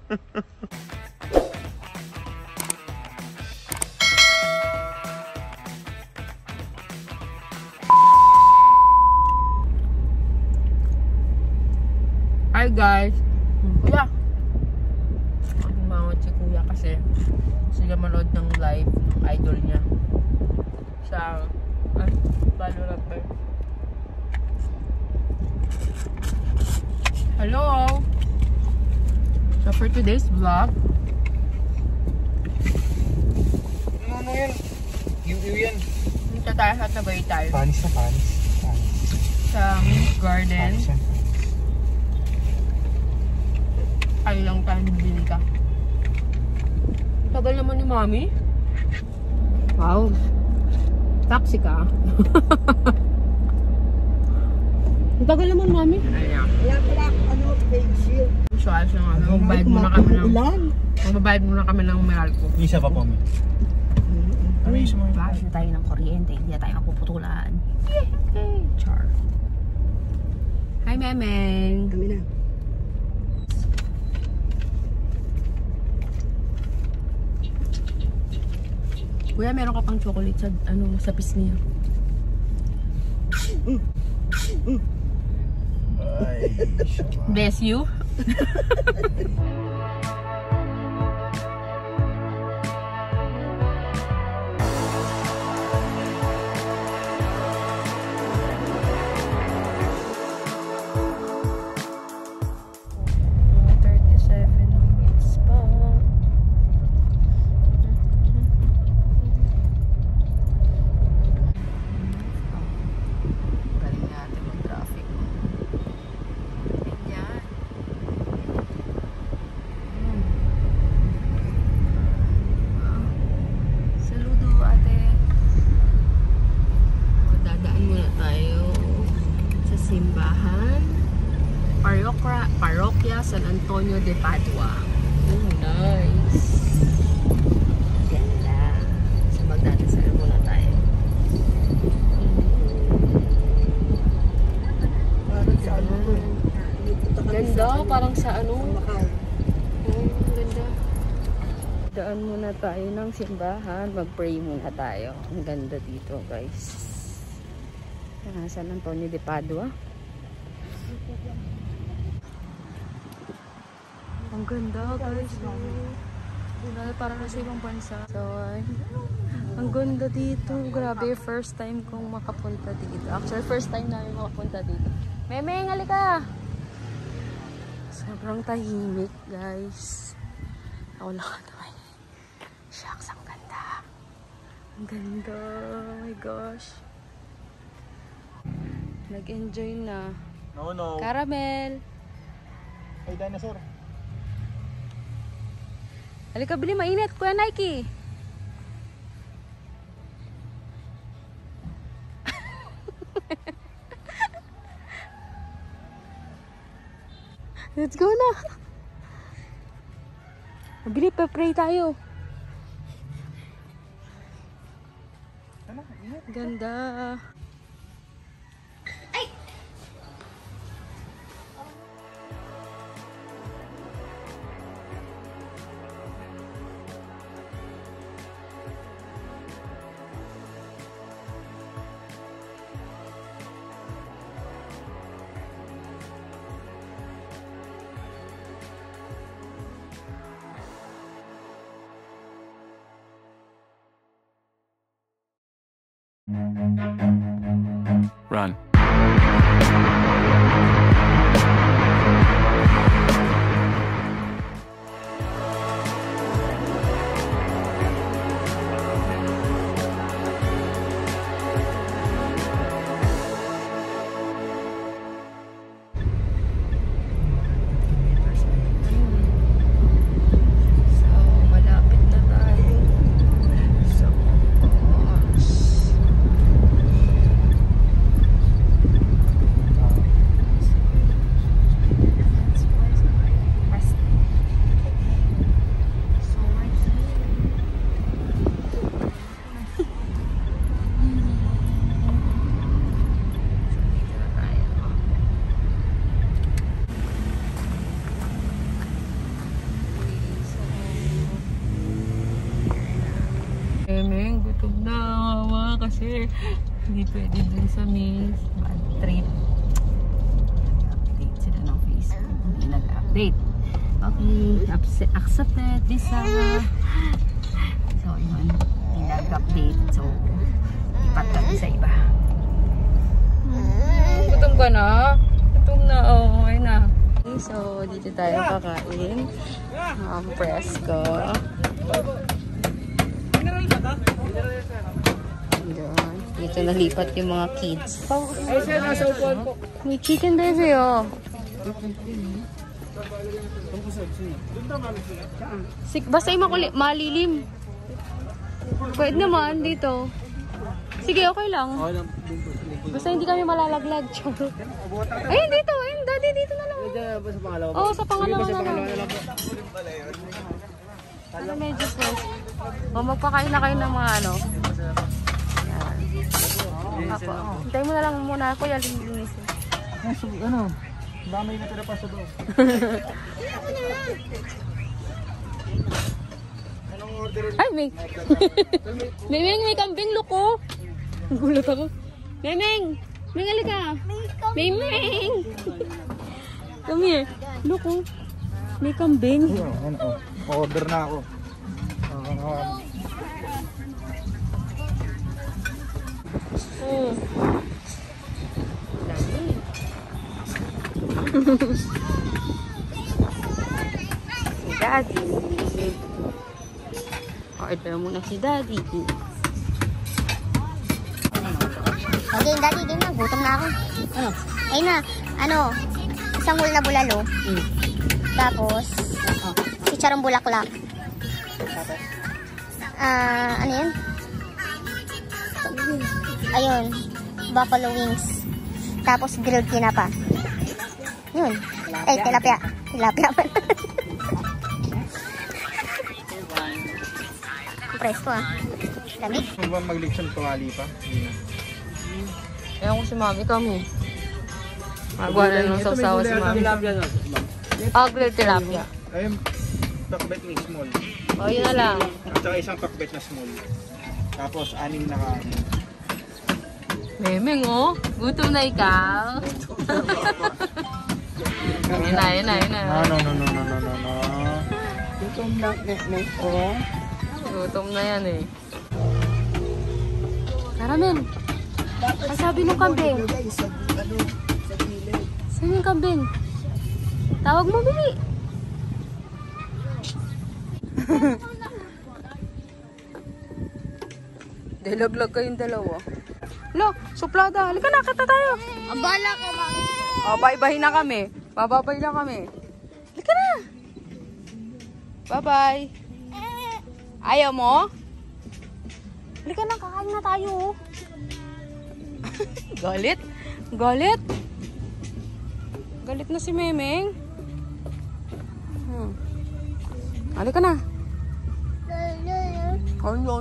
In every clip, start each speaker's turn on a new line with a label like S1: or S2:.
S1: Hi guys! Kuya! Umawat si kuya kasi sila manood ng live ng idol niya sa Valorant ba? Hello! So for today's vlog,
S2: ano yan? Yan.
S1: punta tayo sa Tagaytay.
S2: Panis.
S1: Sa Mint Garden.
S2: Panis yan.
S1: Ay lang tayo bili ka. Tagal naman ni Mami. Wow. Taxi ka. Ang tagal naman, Mami. Ayan.
S3: Kaya pala, face shield.
S1: Usual siya nga. Magbabayad muna kami ng Meralco.
S2: Isa pa po.
S1: Flash na tayo ng kuryente. Hindi na tayo mapuputulan. Yay! Char. Hi, Memeng.
S3: Kami na.
S1: Kuya, meron ka pang chocolate sa, sa pisngi. Bless you. Simbahan, Parokya San Antonio de Padua. Oh, nice. Ganda. So magdadasal muna tayo. Ganda, parang sa ganda. Daan muna tayo ng simbahan. Mag-pray muna tayo. Ang ganda dito, guys. San Antonio de Padua. Ang ganda, guys. Parang nasa ibang bansa. So, ang ganda dito. Grabe, first time kong makapunta dito. Actually, first time namin makapunta dito. Memeng, halika! Sobrang tahimik, guys. Ako lang naman. Shucks, ang ganda. Ang ganda. Oh my gosh. Nag-enjoy na.
S2: No.
S1: Caramel.
S2: Ay, dinosaur.
S1: Halika, bili, mainit. Kuya Nike. Let's go na. Bili, pa-pray tayo. Ganda.
S4: Run.
S1: Hindi pwede dun sa Miss. Bad trip. Update sila ng Facebook. Hindi nag-update. Okay. Accepted. Visa. So, yun. Hindi nag-update. So, lipat kami sa iba. Gutom ka na? Gutom na. Oh, okay na. So, dito tayo kakain. Fresco. Diyan. Dito nalipat yung mga kids.
S3: Ay, siya, nasa upuan ko.
S1: May chicken baby, oh. Basta yung malilim. Pwede naman dito. Sige, okay lang. Basta hindi kami malalaglag. Ayun, dito. Ayun, daddy, dito na lang. Oo, sa pangalawa na lang. Ano, medyo close. O, magpakain na kayo ng mga ano. Yan. Apo. Hintayin mo na lang muna. Kuya, linisin.
S2: Ano? Baka may natira pa sa loob. Anong order?
S1: Ay, may... Memeng, may kambing, loko. Gulat ako. Memeng! Memeng, halika. Memeng! Come here. Loko. May kambing.
S2: Ano? Order na ako.
S1: Oh. Si Daddy. Order muna si Daddy.
S5: Okay, Daddy, din na. Gutom na ako. Ano? Ayun na. Ano? Isang whole na bulalo. Tapos, chicharong bulaklak. Ano yan? Ayun. Buffalo wings. Tapos, grilled tinapa. Yun. Ay, tilapia. Tilapia pa. Presko, ah. Dami.
S2: Kung ba mag-leksyon tuwali pa?
S1: Ewan ko si Mami kami. Magawa na ng sausawa si Mami. Grilled tilapia.
S2: Ayun, pakbet na small.
S1: O, yun na lang.
S2: At saka isang pakbet na small. Tapos, 6 na kanin.
S1: Memeng, oh. Gutom na ikaw. Yun na, yun na, yun na.
S2: No.
S3: Gutom na, ko.
S1: Gutom na yan eh. Karamen. Ang sabi ng kambing.
S3: Sa gilid.
S1: Saan yung kambing? Tawag mo, Bili. Dilaglag kayong dalawa. Lo, suplada. Halika na, kata tayo.
S5: Abala ka, Mami.
S1: O, bye-bye na kami. Bababay na kami. Halika na. Bye-bye. Ayaw mo? Halika na, kakain na tayo. Galit? Galit? Galit na si Memeng. Halika na. Ano.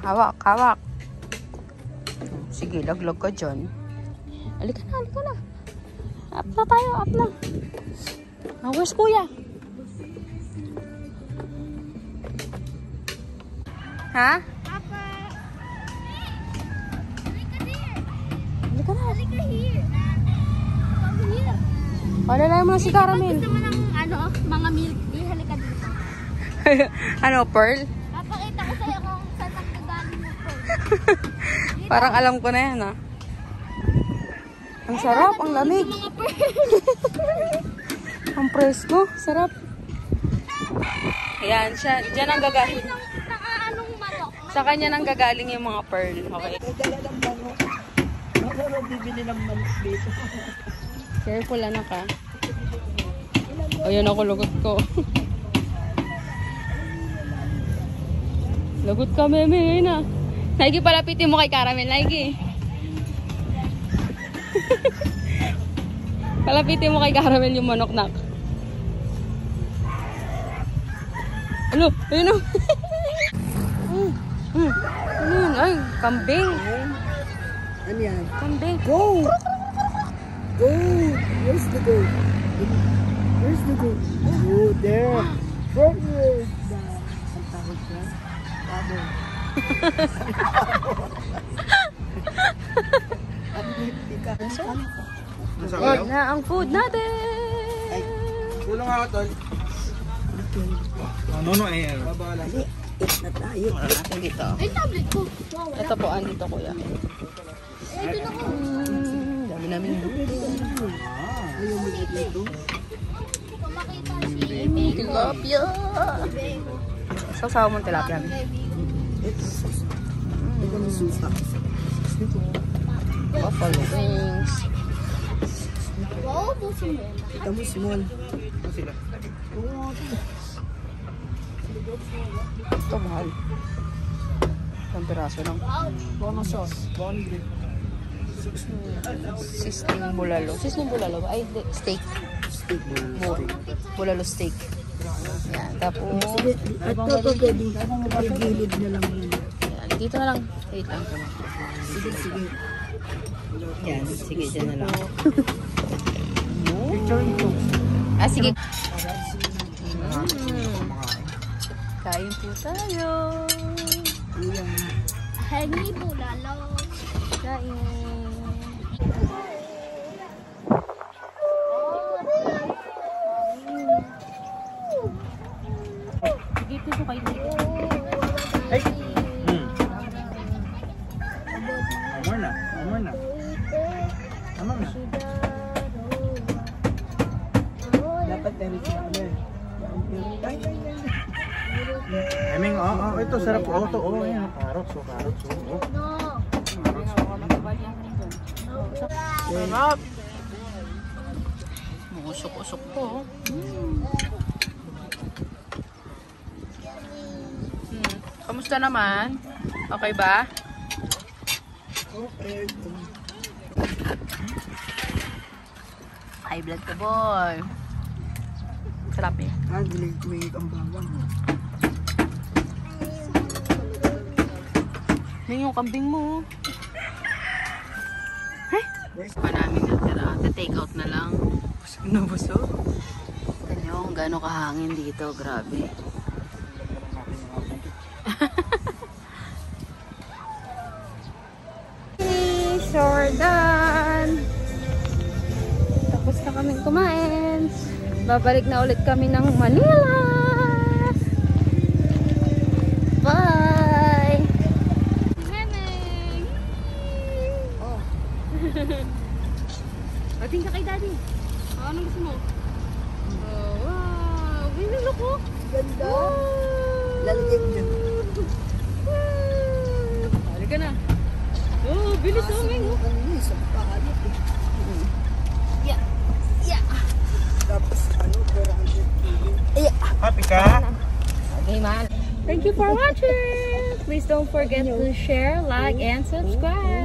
S1: Hawak, hawak. Sige, laglag ka dyan. Halika na, halika na. Up na tayo, up na. Where's Kuya? Ha?
S5: Papa.
S1: Halika na.
S5: Halika here. Come here.
S1: Palalayan mo na si Caramel.
S5: Gusto mo ng mga milk tea? Halika dito.
S1: Ano, Pearl?
S5: Papakita ko sa'yo kung saan nagkagaling mo po.
S1: Parang alam ko na yan, ah. Ang sarap, ang lamig.
S5: Mga pearl.
S1: Ang presko, sarap. Ayan, siya. Diyan ang gagaling.
S5: Nakaanong manok.
S1: Sa kanya nang gagaling yung mga pearl. Okay.
S3: May dala ng manok. Masarap bibili ng manok dito.
S1: Careful, anak, ha. Ayan ako, lugot ko. Lagot ka, Meme. Ngayon na. Naigi, palapitin mo kay Caramel. Naigi. Palapitin mo kay Caramel yung manok, nak. Ano? Ayun o. Ano yun? Ay, kambing.
S3: Ano yan?
S1: Kambing.
S3: Go! Go! Where's the goat? Where's the goat? There. Burger. Ang tawag dyan? Babo.
S2: Nasa
S1: Yan
S2: kayo?
S1: na ang food natin.
S2: Kulang ako, tol. No, eh. Babala.
S3: Eat na tayo. Wala natin dito.
S1: Ito po, andito kuya.
S3: Dami namin ayaw mo dito.
S1: Tilapia. Sasawa mong tilapia.
S3: Ito ng susa.
S1: Buffalo wings.
S3: Ito mo small.
S2: Ito sila.
S1: Ito mahal. Isang piraso lang.
S3: Bono sauce. Bono green.
S1: Sisling bulalo. Sisling bulalo ba? Ay, hindi. Steak. Bulalo steak. Yan. Tapos,
S3: At ito pwede. Gilid na lang yun.
S1: yan. Dito na lang. Wait lang.
S3: Sige, sige. Yan, sige, dyan na lang.
S1: Ah, sige. Kain po tayo.
S5: Henny bulalo.
S1: Kain. Sige, dito kayo dito.
S2: Amor na. Amor na. Amor na.
S3: Dapat dahil sa ano.
S2: I mean, ito sarap. Ito, yan. Carrots, carrots.
S1: Sarap. Usok-usok po. Kamusta naman? Okay ba?
S3: Okay.
S1: High blood ka, boy. Sarap eh.
S3: May ang bawang.
S1: Yan yung kambing mo. Hey! Pa namin natira. Take out na lang. Busog na busog. Tignan nyo kung gano'ng kahangin dito. Grabe. So we're done. Tapos na kaming kumain. Babalik na ulit kami ng Manila. Bye! Oh. Bating ka kay daddy. Oh, anong gusto mo? Oh, wow! Binilo ko.
S3: Ganda. Lalagyan dyan.
S1: Halika na. Oh, bilis namin.
S3: Sa pakanit eh.
S1: Yeah. Yeah.
S3: Tapos ano, 400
S2: Happy ka?
S1: Okay, man. Thank you for watching. Please don't forget to share, like, and subscribe.